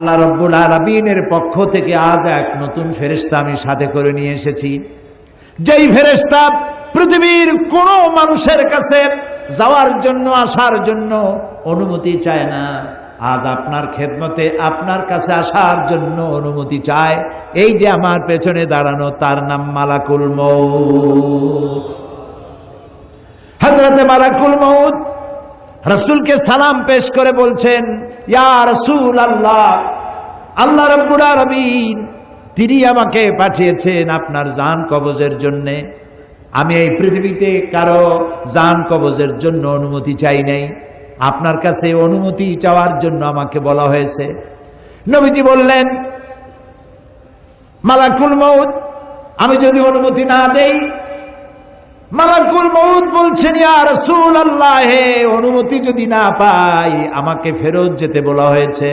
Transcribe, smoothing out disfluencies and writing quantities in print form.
আল্লাহ রাব্বুল আলামিনের পক্ষ থেকে আজ এক নতুন ফেরেশতা আমি সাথে করে নিয়ে এসেছি, যেই ফেরেশতা পৃথিবীর কোন মানুষের কাছে যাওয়ার জন্য আসার জন্য অনুমতি চায় না, আজ আপনার খেদমতে আপনার কাছে আসার জন্য অনুমতি চায়। এই যে আমার পেছনে দাঁড়ানো, তার নাম মালাকুল মউত। হযরতে মালাকুল মউত রাসূলকে সালাম পেশ করে বলছেন, ইয়া রাসূলুল্লাহ, আল্লাহ রাব্বুল আলামিন তিনি আমাকে পাঠিয়েছেন আপনার জান কবজের জন্য। আমি এই পৃথিবীতে কারো জান কবজের জন্য অনুমতি চাই নাই, আপনার কাছে অনুমতি চাওয়ার জন্য আমাকে বলা হয়েছে। নবীজি বললেন, মালাকুল মউত, আমি যদি অনুমতি না দেই? মালাকুল মউত বলছেন, ইয়া রাসূলুল্লাহ, অনুমতি যদি না পাই আমাকে ফেরত যেতে বলা হয়েছে।